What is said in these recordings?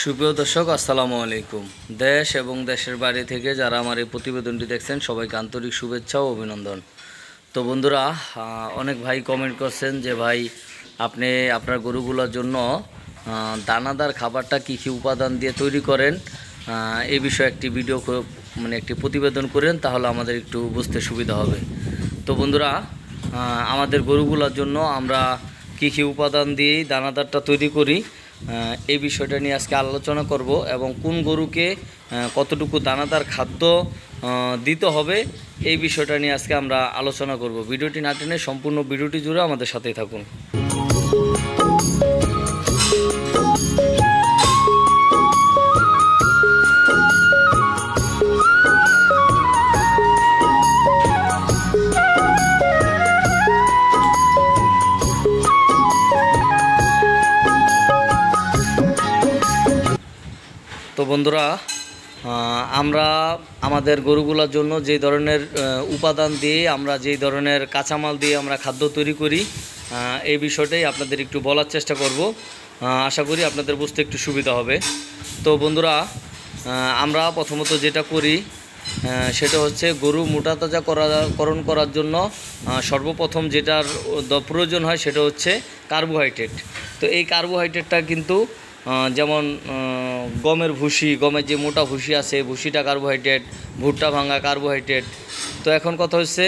সুপ্রিয় দর্শক আসসালামু আলাইকুম। দেশ এবং দেশের বাইরে থেকে যারা আমার এই প্রতিবেদনটি দেখছেন সবাইকে আন্তরিক শুভেচ্ছা ও অভিনন্দন। তো বন্ধুরা, অনেক ভাই কমেন্ট করছেন যে ভাই আপনি আপনার গরুগুলোর জন্য দানাদার খাবারটা কী কী উপাদান দিয়ে তৈরি করেন এই বিষয়ে একটি ভিডিও একটি প্রতিবেদন করেন, তাহলে আমাদের একটু বুঝতে সুবিধা হবে। তো বন্ধুরা, আমাদের গরুগুলোর জন্য আমরা কী কী উপাদান দিয়েই দানাদারটা তৈরি করি এই বিষয়টা নিয়ে আজকে আলোচনা করব, এবং কোন গরুকে কতটুকু দানাদার খাদ্য দিতে হবে এই বিষয়টা নিয়ে আজকে আমরা আলোচনা করব। ভিডিওটি না টেনে সম্পূর্ণ ভিডিওটি জুড়ে আমাদের সাথেই থাকুন। তো বন্ধুরা, আমরা আমাদের গরুগুলোর জন্য যে ধরনের উপাদান দিয়ে আমরা যেই ধরনের কাঁচামাল দিয়ে আমরা খাদ্য তৈরি করি এই বিষয়টাই আপনাদের একটু বলার চেষ্টা করব। আশা করি আপনাদের বুঝতে একটু সুবিধা হবে। তো বন্ধুরা, আমরা প্রথমত যেটা করি সেটা হচ্ছে গরু মোটাতাজাকরণ করার জন্য সর্বপ্রথম যেটার প্রয়োজন হয় সেটা হচ্ছে কার্বোহাইড্রেট। তো এই কার্বোহাইড্রেটটা কিন্তু যেমন গমের ভুসি, গমের যে মোটা ভুসি আছে ভুসিটা কার্বোহাইড্রেট, ভুট্টা ভাঙা কার্বোহাইড্রেট। তো এখন কথা হচ্ছে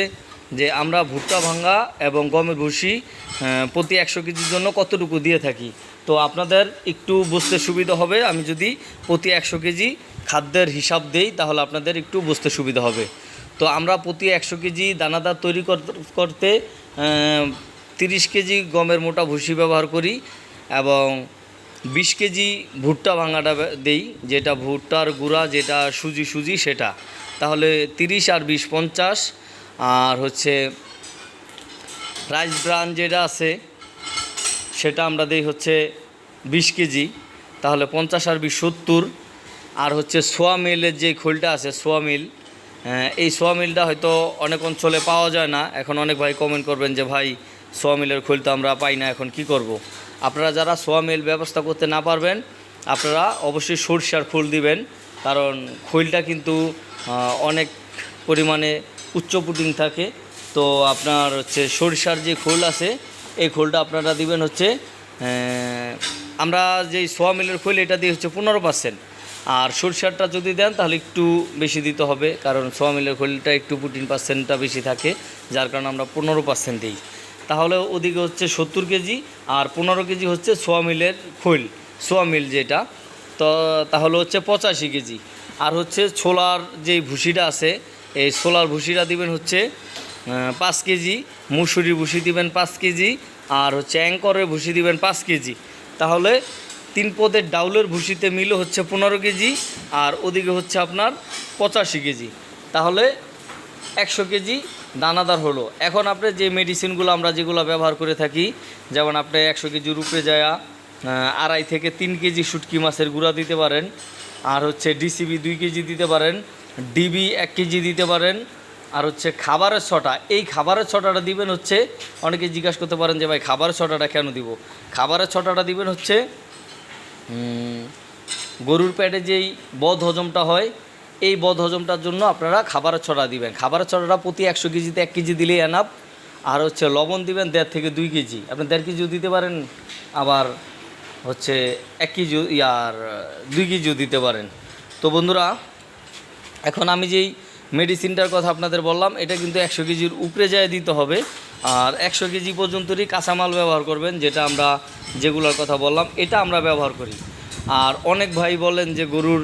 যে আমরা ভুট্টা ভাঙা এবং গমের ভুসি প্রতি 100 কেজির জন্য কতটুকু দিয়ে থাকি। তো আপনাদের একটু বুঝতে সুবিধা হবে, আমি যদি প্রতি 100 কেজি খাদ্যের হিসাব দেই তাহলে আপনাদের একটু বুঝতে সুবিধা হবে। তো আমরা প্রতি 100 কেজি দানাদার তৈরি করতে 30 কেজি গমের মোটা ভুসি ব্যবহার করি এবং 20 কেজি ভুট্টা ভাঙাটা দেই, যেটা ভুট্টার গুঁড়া, যেটা সুজি সেটা। তাহলে 30 আর 20 50, আর হচ্ছে রাইস ব্রান যেটা আছে সেটা আমরা দেই হচ্ছে 20 কেজি, তাহলে 50 আর 20 70। আর হচ্ছে সোয়া মিলের যে খোলটা আছে সোয়া মিল, এই সোয়া মিলটা হয়তো অনেক অঞ্চলে পাওয়া যায় না। এখন অনেক ভাই কমেন্ট করবেন যে ভাই সোয়া মিলের খোল তো আমরা পাই না, এখন কি করব। আপনারা যারা সোয়া মিল ব্যবস্থা করতে না পারবেন আপনারা অবশ্যই সরষার খোল দিবেন, কারণ খোলটা কিন্তু অনেক পরিমাণে উচ্চ প্রোটিন থাকে। তো আপনার হচ্ছে সরিষার যে খোল আছে এই খোলটা আপনারা দিবেন হচ্ছে আমরা যেই সোয়া মিলের খোল এটা দিয়ে হচ্ছে 15%, আর সরষারটা যদি দেন তাহলে একটু বেশি দিতে হবে, কারণ সোয়া মিলের খোলটা একটু প্রোটিন পার্সেন্টটা বেশি থাকে, যার কারণে আমরা 15% দিই। তাহলে ওদিকে হচ্ছে 70 কেজি আর 15 কেজি হচ্ছে সোয়া মিলের খোল, সোয়া মিল যেটা, তো তাহলে হচ্ছে 85 কেজি। আর হচ্ছে ছোলার যেই ভুসিটা আছে এই ছোলার ভুসিটা দিবেন হচ্ছে 5 কেজি, মুসুরি ভুসি দিবেন 5 কেজি, আর হচ্ছে অ্যাঙ্করের ভুসি দিবেন 5 কেজি। তাহলে 3 পদের ডাউলের ভুসিতে মিলে হচ্ছে 15 কেজি, আর ওদিকে হচ্ছে আপনার 85 কেজি। তাহলে 100 কেজি দানাদার হলো। এখন আপনি যে মেডিসিনগুলো আমরা যেগুলো ব্যবহার করে থাকি, যেমন আপনি 100 কেজির উপরে যায় 2.5 থেকে 3 কেজি শুটকি মাছের গুঁড়া দিতে পারেন, আর হচ্ছে ডিসিবি 2 কেজি দিতে পারেন, ডিবি 1 কেজি দিতে পারেন, আর হচ্ছে খাবারের ছটা, এই খাবারের ছটাটা দিবেন হচ্ছে, অনেকে জিজ্ঞাসা করতে পারেন যে ভাই খাবারের ছটাটা কেন দিব। খাবারের ছটাটা দিবেন হচ্ছে গরুর পেটে যেই বদ হজমটা হয় এই বদ হজমটার জন্য আপনারা খাবারের ছটা দিবেন। খাবারের ছটাটা প্রতি 100 কেজিতে 1 কেজি দিলেই এনাফ। আর হচ্ছে লবণ দিবেন 1.5 থেকে 2 কেজি, আপনি 1.5 কেজিও দিতে পারেন, আবার হচ্ছে 1 কেজি আর 2 কেজিও দিতে পারেন। তো বন্ধুরা, এখন আমি যেই মেডিসিনটার কথা আপনাদের বললাম এটা কিন্তু 100 কেজির উপরে যায় দিতে হবে, আর 100 কেজি পর্যন্তই কাঁচামাল ব্যবহার করবেন, যেটা আমরা যেগুলোর কথা বললাম এটা আমরা ব্যবহার করি। আর অনেক ভাই বলেন যে গরুর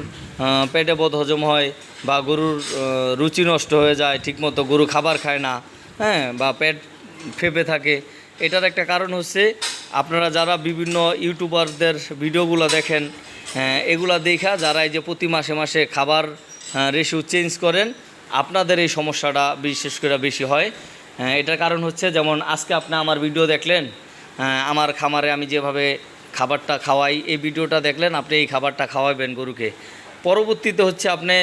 পেটে বদ হজম হয় বা গরুর রুচি নষ্ট হয়ে যায়, ঠিকমতো গরু খাবার খায় না, বা পেট ফেপে থাকে। এটার একটা কারণ হচ্ছে আপনারা যারা বিভিন্ন ইউটিউবারদের ভিডিওগুলো দেখেন, এগুলা দেখা যারা এই যে প্রতি মাসে মাসে খাবার রেশিও চেঞ্জ করেন, আপনাদের এই সমস্যাটা বিশেষ করে বেশি হয়। এটার কারণ হচ্ছে, যেমন আজকে আপনি আমার ভিডিও দেখলেন, আমার খামারে আমি যেভাবে খাবারটা খাওয়াই এই ভিডিওটা দেখলেন, আপনি এই খাবারটা খাওয়াবেন গরুকে। পরবর্তীতে হচ্ছে আপনি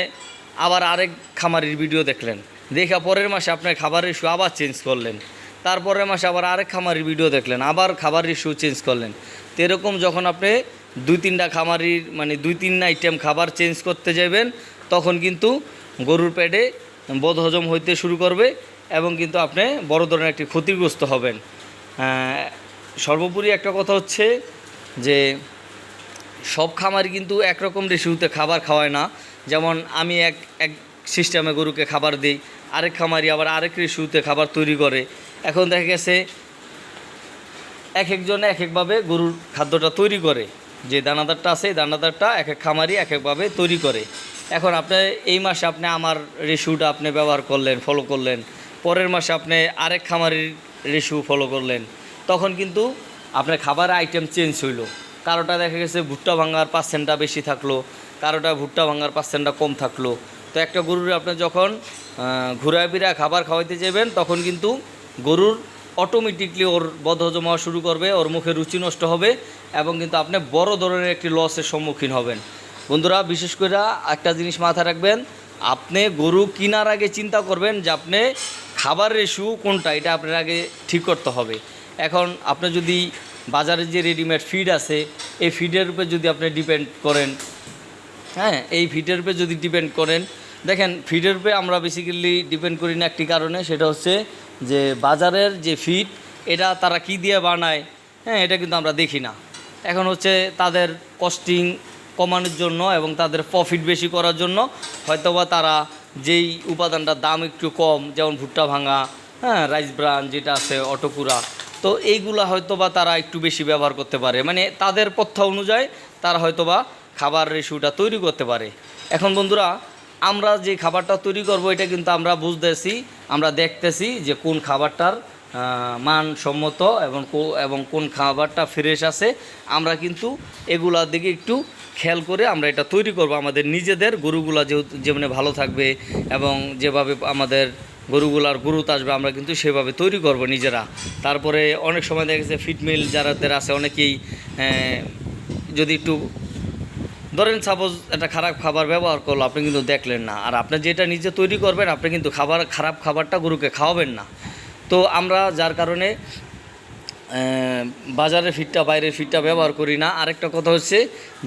আবার আরেক খামারের ভিডিও দেখলেন, দেখা পরের মাসে আপনার খাবার রেশিও আবার চেঞ্জ করলেন, তারপরের মাসে আবার আরেক খামারের ভিডিও দেখলেন, আবার খাবার রেশিও চেঞ্জ করলেন। তো এরকম যখন আপনি দুই-তিনটা খামারির মানে 2-3 আইটেম খাবার চেঞ্জ করতে যাবেন, তখন কিন্তু গরুর পেটে বদহজম হইতে শুরু করবে এবং কিন্তু আপনি বড় ধরনের একটি ক্ষতিগ্রস্ত হবেন। সর্বোপরি একটা কথা হচ্ছে যে সব খামারই কিন্তু একরকম রেশিওতে খাবার খাওয়ায় না। যেমন আমি এক এক সিস্টেমে গরুকে খাবার দিই, আরেক খামারি আবার আরেক রেশিওতে খাবার তৈরি করে। এখন দেখা গেছে এক একজনে এক একভাবে গরুর খাদ্যটা তৈরি করে, যে দানাদারটা আছে এই দানাদারটা এক এক খামারি এক একভাবে তৈরি করে। এখন আপনি এই মাসে আপনি আমার রেশিওটা আপনি ব্যবহার করলেন, ফলো করলেন, পরের মাসে আপনি আরেক খামারির রেশিও ফলো করলেন, তখন কিন্তু আপনার খাবারের আইটেম চেঞ্জ হইলো। কারোটা দেখা গেছে ভুট্টা ভাঙার পার্সেন্টটা বেশি থাকলো, কারোটা ভুট্টা ভাঙার পার্সেন্টটা কম থাকলো। তো একটা গরুর আপনি যখন ঘুরায় ফিরায় খাবার খাওয়াইতে যাবেন, তখন কিন্তু গরুর অটোমেটিকলি ওর বদহজম হওয়া শুরু করবে, ওর মুখে রুচি নষ্ট হবে এবং কিন্তু আপনি বড় ধরনের একটি লসের সম্মুখীন হবেন। বন্ধুরা, বিশেষ করে একটা জিনিস মাথায় রাখবেন, আপনি গরু কেনার আগে চিন্তা করবেন যে আপনি খাবার রেশিও কোনটা, এটা আপনার আগে ঠিক করতে হবে। এখন আপনি যদি বাজারে যে রেডিমেড ফিড আছে এই ফিডের উপরে যদি আপনি ডিপেন্ড করেন, হ্যাঁ, এই ফিডের উপরে যদি ডিপেন্ড করেন, দেখেন ফিডের উপরে আমরা বেসিক্যালি ডিপেন্ড করি না একটি কারণে, সেটা হচ্ছে যে বাজারের যে ফিড এটা তারা কি দিয়ে বানায়, হ্যাঁ, এটা কিন্তু আমরা দেখি না। এখন হচ্ছে তাদের কস্টিং কমানোর জন্য এবং তাদের প্রফিট বেশি করার জন্য হয়তোবা তারা যেই উপাদানটার দাম একটু কম, যেমন ভুট্টা ভাঙা, হ্যাঁ, রাইস ব্রান যেটা আছে, অটোকুরা, তো এইগুলা হয়তোবা তারা একটু বেশি ব্যবহার করতে পারে, মানে তাদের পথ্য অনুযায়ী তারা হয়তোবা খাবার রেশিওটা তৈরি করতে পারে। এখন বন্ধুরা, আমরা যে খাবারটা তৈরি করব এটা কিন্তু আমরা বুঝতেছি, আমরা দেখতেছি যে কোন খাবারটার মানসম্মত এবং কোন খাবারটা ফ্রেশ আছে। আমরা কিন্তু এগুলার দিকে একটু খেয়াল করে আমরা এটা তৈরি করব আমাদের নিজেদের গরুগুলা যেমন ভালো থাকবে এবং যেভাবে আমাদের গরুগুলার গ্রোথ আসবে আমরা কিন্তু সেভাবে তৈরি করব নিজেরা। তারপরে অনেক সময় দেখা গেছে ফিটমিল যারাদের আছে অনেকেই যদি একটু ধরেন সাপোজ একটা খারাপ খাবার ব্যবহার করলো, আপনি কিন্তু দেখলেন না, আর আপনি যেটা নিজে তৈরি করবেন আপনি কিন্তু খারাপ খাবারটা গরুকে খাওয়াবেন না। তো আমরা যার কারণে বাজারের ফিডটা বাইরের ফিডটা ব্যবহার করি না। আরেকটা কথা হচ্ছে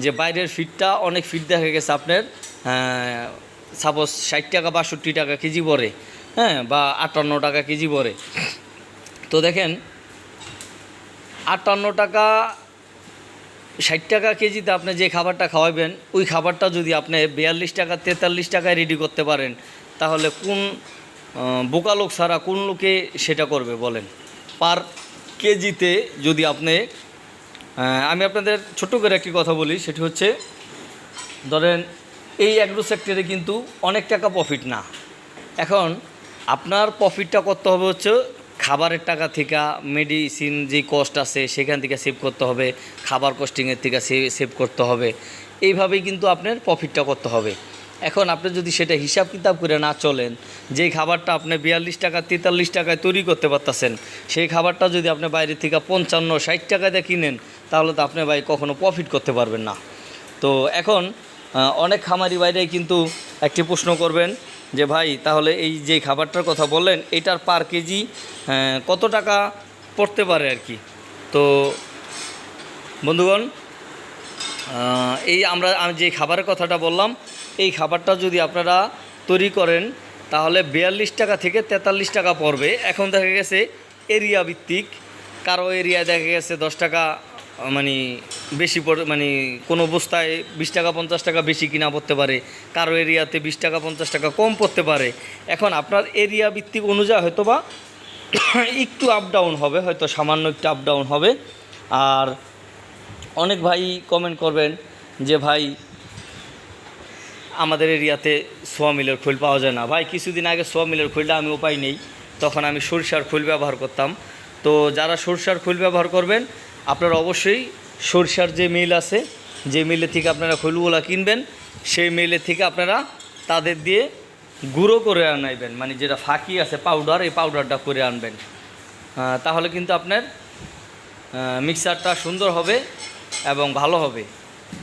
যে বাইরের ফিডটা অনেক ফিড দেখা গেছে আপনার সাপোজ 60 টাকা 62 টাকা কেজি পড়ে, হ্যাঁ, বা 58 টাকা কেজি পড়ে। তো দেখেন 58 টাকা 60 টাকা কেজিতে আপনি যে খাবারটা খাওয়াবেন ওই খাবারটা যদি আপনি 42 টাকা 43 টাকায় রেডি করতে পারেন, তাহলে কোন বোকা লোক ছাড়া কোন লোকে সেটা করবে বলেন? পার কেজিতে যদি আপনি আমি আপনাদের ছোট্ট করে একটি কথা বলি, সেটি হচ্ছে ধরেন এই অ্যাগ্রো সেক্টরে কিন্তু অনেক টাকা প্রফিট না। এখন আপনার প্রফিটটা করতে হবে হচ্ছে খাবারের টাকা থেকে, মেডিসিন যে কস্ট আছে সেখান থেকে সেভ করতে হবে, খাবার কস্টিংয়ের থেকে সেভ করতে হবে, এইভাবেই কিন্তু আপনার প্রফিটটা করতে হবে। এখন আপনি যদি সেটা হিসাব কিতাব করে না চলেন, যেই খাবারটা আপনি 42 টাকা 43 টাকায় তৈরি করতে পারতেছেন, সেই খাবারটা যদি আপনি বাইরে থেকে 55-60 টাকায় দিয়ে কিনেন, তাহলে তো আপনি ভাই কখনো প্রফিট করতে পারবেন না। তো এখন অনেক খামারি বাইরে কিন্তু একটি প্রশ্ন করবেন যে ভাই তাহলে এই যে খাবারটার কথা বললেন এটার পার কেজি কত টাকা পড়তে পারে আর কি। তো বন্ধুগণ, আমি যে খাবারের কথাটা বললাম এই খাবারটা যদি আপনারা তৈরি করেন তাহলে 42 টাকা থেকে 43 টাকা পড়বে। এখন দেখা গেছে এরিয়া ভিত্তিক, কারো এরিয়ায় দেখা গেছে 10 টাকা মানে বেশি মানে কোনো বস্তায় 20 টাকা 50 টাকা বেশি কিনা পড়তে পারে, কারো এরিয়াতে 20 টাকা 50 টাকা কম পড়তে পারে। এখন আপনার এরিয়া ভিত্তিক অনুযায়ী হয়তো বা একটু আপ ডাউন হবে, হয়তো সামান্য একটু আপ ডাউন হবে। আর অনেক ভাই কমেন্ট করবেন যে ভাই আমাদের এরিয়াতে সোয়া মিলের খোল পাওয়া যায় না। ভাই কিছুদিন আগে সোয়া মিলের খোলটা আমি উপায় নেই, তখন আমি সরিষার খোল ব্যবহার করতাম। তো যারা সরিষার খোল ব্যবহার করবেন আপনারা অবশ্যই সরিষার যে মিল আছে, যে মিলের থেকে আপনারা খোলগুলো কিনবেন, সেই মিলের থেকে আপনারা তাদের দিয়ে গুঁড়ো করে আনাইবেন, মানে যেটা ফাঁকি আছে পাউডার, এই পাউডারটা করে আনবেন। তাহলে কিন্তু আপনার মিক্সারটা সুন্দর হবে এবং ভালো হবে।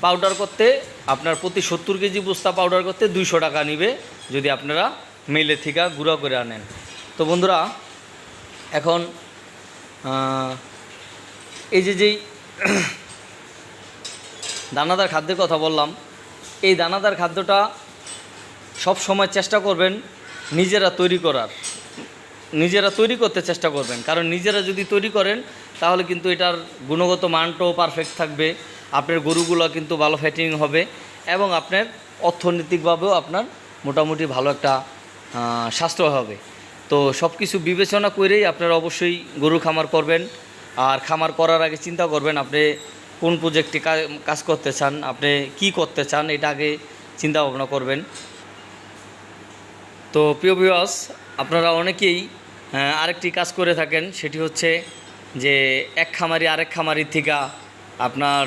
পাউডার করতে আপনার প্রতি 70 কেজি বস্তা পাউডার করতে 200 টাকা নেবে যদি আপনারা মিলের থেকে গুঁড়ো করে আনেন। তো বন্ধুরা, এখন এই যেই দানাদার খাদ্যের কথা বললাম, এই দানাদার খাদ্যটা সব সময় চেষ্টা করবেন নিজেরা তৈরি করার, নিজেরা তৈরি করতে চেষ্টা করবেন। কারণ নিজেরা যদি তৈরি করেন তাহলে কিন্তু এটার গুণগত মানটাও পারফেক্ট থাকবে, আপনার গরুগুলো কিন্তু ভালো ফ্যাটিং হবে এবং আপনার অর্থনৈতিকভাবেও আপনার মোটামুটি ভালো একটা স্বাস্থ্য হবে। তো সব কিছু বিবেচনা করেই আপনারা অবশ্যই গরু খামার করবেন। আর খামার করার আগে চিন্তা করবেন আপনি কোন প্রজেক্টে কাজ করতে চান, আপনি কি করতে চান, এটা আগে চিন্তা ভাবনা করবেন। তো প্রিয় ভিউয়ার্স, আপনারা অনেকেই আরেকটি কাজ করে থাকেন, সেটি হচ্ছে যে এক খামারি আরেক খামারির থেকে আপনার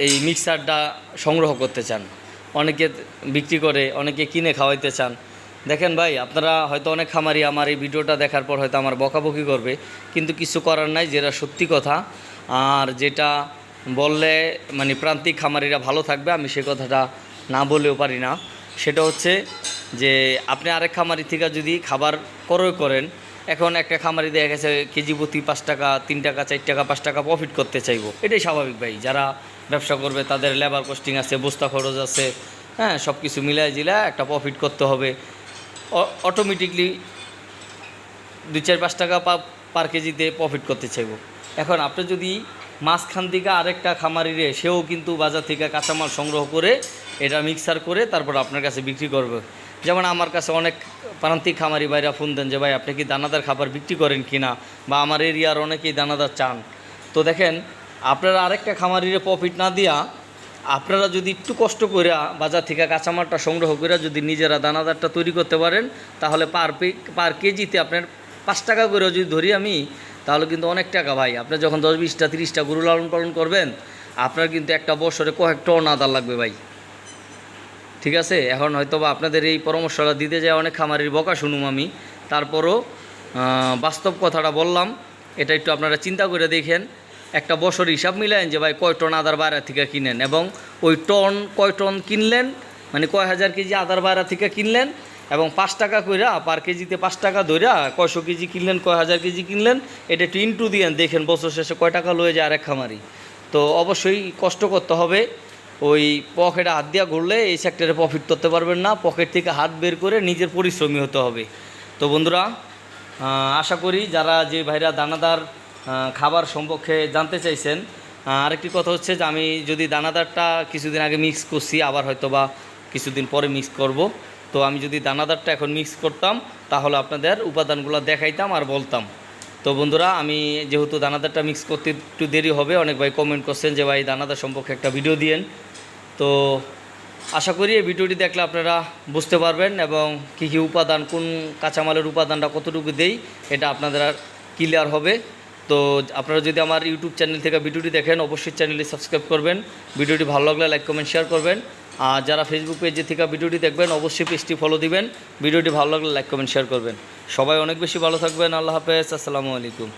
এই মিক্সারটা সংগ্রহ করতে চান, অনেকে বিক্রি করে, অনেকে কিনে খাওয়াইতে চান। দেখেন ভাই, আপনারা হয়তো অনেক খামারি আমার এই ভিডিওটা দেখার পর হয়তো আমার বকাবকি করবে, কিন্তু কিছু করার নাই, যেটা সত্যি কথা আর যেটা বললে মানে প্রান্তিক খামারিরা ভালো থাকবে, আমি সে কথাটা না বলেও পারি না। সেটা হচ্ছে যে আপনি আরেক খামারি থেকে যদি খাবার ক্রয় করেন, এখন একটা খামারি দেখা গেছে কেজি প্রতি 5 টাকা 3 টাকা 4 টাকা 5 টাকা প্রফিট করতে চাইবো, এটাই স্বাভাবিক ভাই। যারা ব্যবসা করবে তাদের লেবার কস্টিং আছে, বস্তা খরচ আছে, হ্যাঁ, সব কিছু মিলাই জিলা একটা প্রফিট করতে হবে। অটোমেটিকলি 2-4-5 টাকা পার কেজিতে প্রফিট করতে চাইবো। এখন আপনি যদি মাঝখান থেকে আরেকটা খামারিরে, সেও কিন্তু বাজার থেকে কাঁচামাল সংগ্রহ করে এটা মিক্সার করে তারপর আপনার কাছে বিক্রি করবে। যেমন আমার কাছে অনেক প্রান্তিক খামারি ভাইরা ফোন দেন যে ভাই আপনি কি দানাদার খাবার বিক্রি করেন কি না, বা আমার এরিয়ার অনেকেই দানাদার চান। তো দেখেন, আপনারা আরেকটা খামারিরে প্রফিট না দিয়া আপনারা যদি একটু কষ্ট করে বাজার থেকে কাঁচামালটা সংগ্রহ করে যদি নিজেরা দানাদারটা তৈরি করতে পারেন, তাহলে পার কেজিতে আপনার 5 টাকা করে যদি ধরি আমি, তাহলে কিন্তু অনেক টাকা ভাই। আপনি যখন 10-20টা 30টা গরু লালন পালন করবেন, আপনার কিন্তু একটা বছরে কয়েক টন আদার লাগবে ভাই, ঠিক আছে। এখন হয়তো বা আপনাদের এই পরামর্শটা দিতে যায় অনেক খামারির বকা শুনুম আমি, তারপরও বাস্তব কথাটা বললাম, এটা একটু আপনারা চিন্তা করে দেখেন। একটা বছর হিসাব মিলেন যে ভাই কয় টন আদার বাইরে থেকে কিনেন, এবং ওই টন কয় টন কিনলেন, মানে কয় হাজার কেজি আদার বাইরে থেকে কিনলেন, এবং 5 টাকা কইরা পার কেজিতে 5 টাকা ধইরা কয়শো কেজি কিনলেন, কয় হাজার কেজি কিনলেন, এটা একটু ইন্টু দিয়েন, দেখেন বছর শেষে কয় টাকা লয়ে যায় আরেক খামারি। তো অবশ্যই কষ্ট করতে হবে, ওই পকেটে হাত দিয়া ঘুরলে এই সেক্টরে প্রফিট করতে পারবেন না, পকেট থেকে হাত বের করে নিজের পরিশ্রমী হতে হবে। তো বন্ধুরা, আশা করি যারা যে ভাইরা দানাদার খাবার সম্পর্কে জানতে চাইছেন, আরেকটি কথা হচ্ছে যে আমি যদি দানাদারটা কিছুদিন আগে মিক্স করছি, আবার হয়তো বা কিছুদিন পরে মিক্স করব, তো আমি যদি দানাদারটা এখন মিক্স করতাম তাহলে আপনাদের উপাদানগুলো দেখাইতাম আর বলতাম। তো বন্ধুরা, আমি যেহেতু দানাদারটা মিক্স করতে একটু দেরি হবে, অনেক ভাই কমেন্ট করছেন যে ভাই দানাদার সম্পর্কে একটা ভিডিও দিয়েন। তো আশা করি এই ভিডিওটি দেখলে আপনারা বুঝতে পারবেন এবং কী কী উপাদান, কোন কাঁচামালের উপাদানটা কতটুকু দেই, এটা আপনাদের ক্লিয়ার হবে। তো আপনারা যদি আমার ইউটিউব চ্যানেল থেকে ভিডিওটি দেখেন, অবশ্যই চ্যানেলটি সাবস্ক্রাইব করবেন, ভিডিওটি ভালো লাগলে লাইক কমেন্ট শেয়ার করবেন। আর যারা ফেসবুক পেজে থেকে ভিডিওটি দেখবেন, অবশ্যই পেজটি ফলো দিবেন, ভিডিওটি ভালো লাগলে লাইক কমেন্ট শেয়ার করবেন। সবাই অনেক বেশি ভালো থাকবেন। আল্লাহ হাফেজ, আসসালামু আলাইকুম।